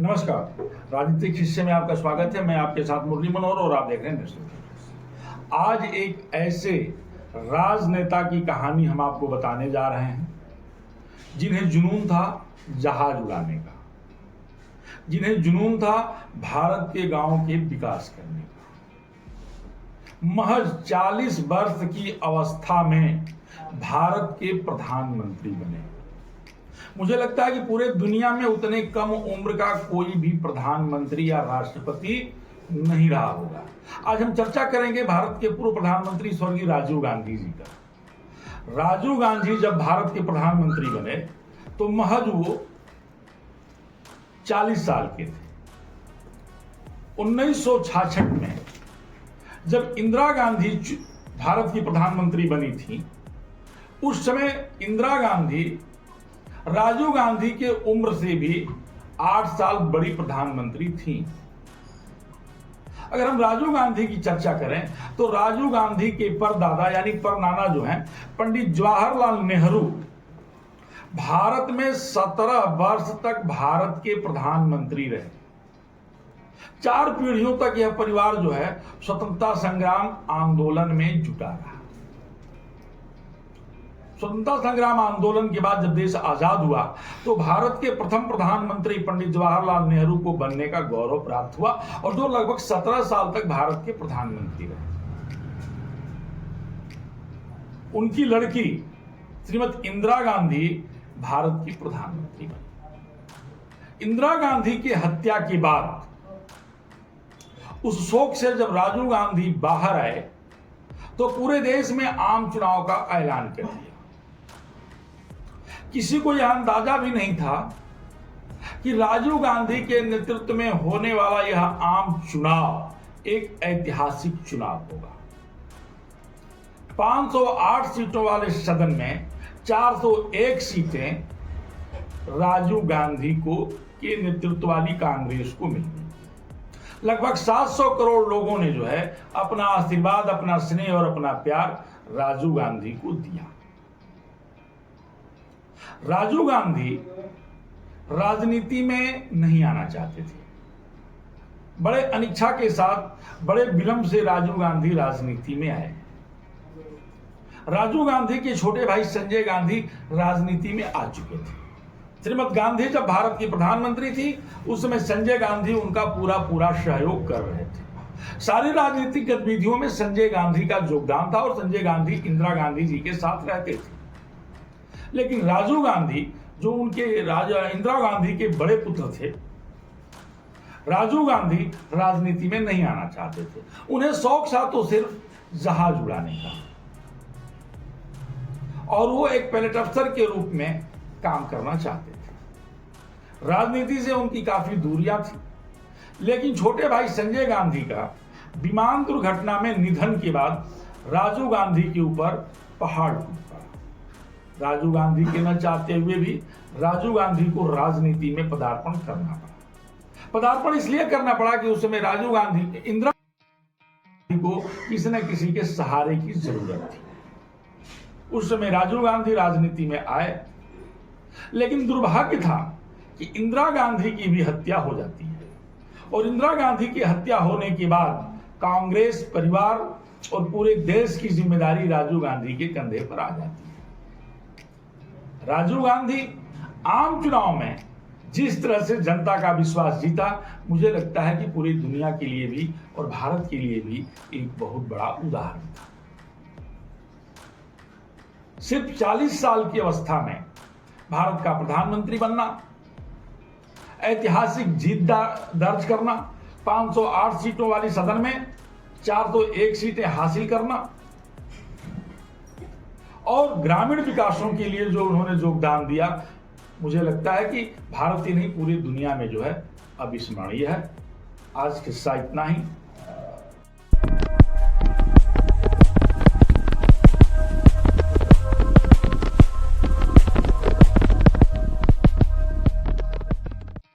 नमस्कार। राजनीतिक हिस्से में आपका स्वागत है। मैं आपके साथ मुरली मनोहर और आप देख रहे हैं नेशनल न्यूज़। आज एक ऐसे राजनेता की कहानी हम आपको बताने जा रहे हैं जिन्हें जुनून था जहाज उड़ाने का, जिन्हें जुनून था भारत के गांवों के विकास करने का। महज 40 वर्ष की अवस्था में भारत के प्रधानमंत्री बने। मुझे लगता है कि पूरे दुनिया में उतने कम उम्र का कोई भी प्रधानमंत्री या राष्ट्रपति नहीं रहा होगा। आज हम चर्चा करेंगे भारत के पूर्व प्रधानमंत्री स्वर्गीय राजीव गांधी जी का। राजीव गांधी जब भारत के प्रधानमंत्री बने तो महज वो 40 साल के थे। 1966 में जब इंदिरा गांधी भारत की प्रधानमंत्री बनी थी, उस समय इंदिरा गांधी राजीव गांधी के उम्र से भी 8 साल बड़ी प्रधानमंत्री थी। अगर हम राजीव गांधी की चर्चा करें तो राजीव गांधी के परदादा यानी परनाना जो हैं पंडित जवाहरलाल नेहरू भारत में 17 वर्ष तक भारत के प्रधानमंत्री रहे। 4 पीढ़ियों तक यह परिवार जो है स्वतंत्रता संग्राम आंदोलन में जुटा रहा। स्वतंत्रता संग्राम आंदोलन के बाद जब देश आजाद हुआ तो भारत के प्रथम प्रधानमंत्री पंडित जवाहरलाल नेहरू को बनने का गौरव प्राप्त हुआ और जो लगभग 17 साल तक भारत के प्रधानमंत्री रहे। उनकी लड़की श्रीमती इंदिरा गांधी भारत की प्रधानमंत्री बनी। इंदिरा गांधी की हत्या के बाद उस शोक से जब राजीव गांधी बाहर आए तो पूरे देश में आम चुनाव का ऐलान कर दिया। किसी को यह अंदाजा भी नहीं था कि राजीव गांधी के नेतृत्व में होने वाला यह आम चुनाव एक ऐतिहासिक चुनाव होगा। 508 सीटों वाले सदन में 401 सीटें राजीव गांधी के नेतृत्व वाली कांग्रेस को मिली। लगभग 700 करोड़ लोगों ने जो है अपना आशीर्वाद, अपना स्नेह और अपना प्यार राजीव गांधी को दिया। राजीव गांधी राजनीति में नहीं आना चाहते थे। बड़े अनिच्छा के साथ, बड़े विलंब से राजीव गांधी राजनीति में आए। राजीव गांधी के छोटे भाई संजय गांधी राजनीति में आ चुके थे। श्रीमती गांधी जब भारत की प्रधानमंत्री थी उस समय संजय गांधी उनका पूरा सहयोग कर रहे थे। सारी राजनीतिक गतिविधियों में संजय गांधी का योगदान था और संजय गांधी इंदिरा गांधी जी के साथ रहते थे। लेकिन राजीव गांधी जो उनके इंदिरा गांधी के बड़े पुत्र थे, राजीव गांधी राजनीति में नहीं आना चाहते थे। उन्हें शौक था तो सिर्फ जहाज उड़ाने का और वो एक पायलट अफसर के रूप में काम करना चाहते थे। राजनीति से उनकी काफी दूरियां थी। लेकिन छोटे भाई संजय गांधी का विमान दुर्घटना में निधन के बाद राजीव गांधी के ऊपर पहाड़ टूट पड़ा। राजीव गांधी के न चाहते हुए भी राजीव गांधी को राजनीति में पदार्पण करना पड़ा। पदार्पण इसलिए करना पड़ा कि उस समय राजीव गांधी, इंदिरा गांधी को किसी न किसी के सहारे की जरूरत थी। उस समय राजीव गांधी राजनीति में आए, लेकिन दुर्भाग्य था कि इंदिरा गांधी की भी हत्या हो जाती है और इंदिरा गांधी की हत्या होने के बाद कांग्रेस परिवार और पूरे देश की जिम्मेदारी राजीव गांधी के कंधे पर आ जाती है। राजीव गांधी आम चुनाव में जिस तरह से जनता का विश्वास जीता, मुझे लगता है कि पूरी दुनिया के लिए भी और भारत के लिए भी एक बहुत बड़ा उदाहरण था। सिर्फ 40 साल की अवस्था में भारत का प्रधानमंत्री बनना, ऐतिहासिक जीत दर्ज करना, 508 सीटों वाली सदन में 401 सीटें हासिल करना और ग्रामीण विकासों के लिए जो उन्होंने योगदान दिया, मुझे लगता है कि भारत ही नहीं पूरी दुनिया में जो है अविस्मरणीय है। आज किस्सा इतना ही।